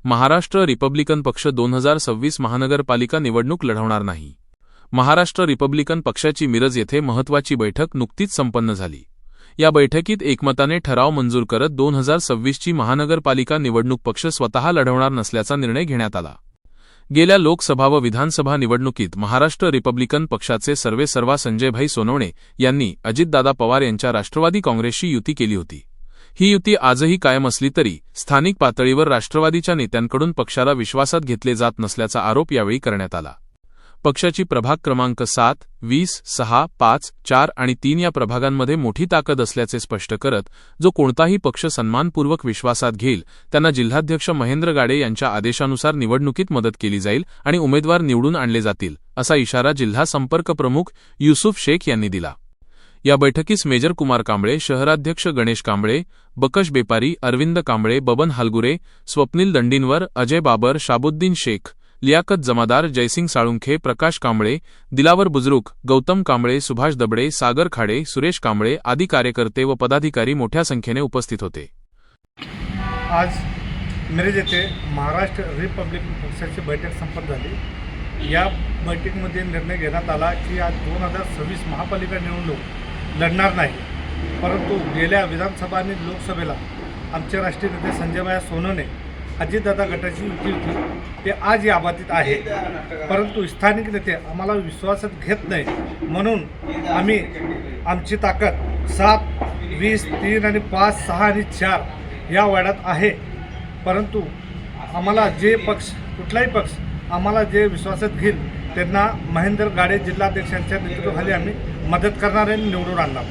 Maharashtra Republican पक्ष 2026 महानगरपालिका निवडणूक लढवणार नाही। महाराष्ट्र रिपब्लिकन पक्षाची मिरज येथे महत्त्वाची बैठक नुकतीच संपन्न झाली। या बैठकीत एकमताने ठराव मंजूर करत 2026 ची महानगरपालिका निवडणूक पक्ष स्वतः लढवणार नसल्याचा निर्णय घेण्यात आला। गेल्या लोकसभा व विधानसभा निवडणुकीत महाराष्ट्र रिपब्लिकन पक्षाचे सर्वेसर्वा संजयभाई सोनवणे यांनी अजितदादा पवार यांच्या राष्ट्रवादी काँग्रेसशी युती केली होती। ही युती आजही कायम असली तरी स्थानिक पातळीवर राष्ट्रवादीच्या नेत्यांकडून पक्षाला विश्वासात घेतले जात नसल्याचा आरोप यावेळी करण्यात आला। पक्षाची प्रभाग क्रमांक 7, 20, 6, 5, 4 आणि 3 या प्रभागांमध्ये मोठी ताकद असल्याचे स्पष्ट करत जो कोणताही पक्ष सन्मानपूर्वक विश्वासात घेईल त्यांना जिल्हाध्यक्ष महेंद्र गाडे यांच्या आदेशानुसार निवडणुकीत मदत केली जाईल आणि उमेदवार निवडून आणले जातील असा इशारा जिल्हा संपर्क प्रमुख युसुफ शेख यांनी दिला। या बैठकीस मेजर कुमार कांबळे, शहराध्यक्ष गणेश कांबळे, बकश बेपारी, अरविंद कांबळे, बबन हालगुरे, स्वप्नील दंडीनवर, अजय बाबर, शाबुद्दीन शेख, लियाकत जमादार, जयसिंग साळुंखे, प्रकाश कांबळे, दिलावर बुजरुक, गौतम कांबळे, सुभाष दबडे, सागर खाडे, सुरेश कांबळे आदी कार्यकर्ते व पदाधिकारी मोठ्या संख्येने उपस्थित होते। आज मिरज येथे महाराष्ट्र रिपब्लिकन पक्षाची बैठक संपन्न झाली। या बैठकीमध्ये निर्णय घेण्यात आला की आज 2026 महापालिका निवडणूक लढणार नाही, परंतु गेल्या विधानसभा आणि लोकसभेला आमचे राष्ट्रीय नेते संजयभाई सोनवणे अजितदादा गटाची युती होती ते आज या बाबतीत आहे, परंतु स्थानिक नेते आम्हाला विश्वासात घेत नाही म्हणून आम्ही आमची ताकद 7, 20, 3 आणि 5, 6 आणि 4 या वाड्यात आहे। परंतु आम्हाला जे पक्ष कुठलाही पक्ष आम्हाला जे विश्वासात घेईल त्यांना महेंद्र गाडे जिल्हाध्यक्षांच्या नेतृत्वाखाली आम्ही मदत करणार आणि निवडून आणणार।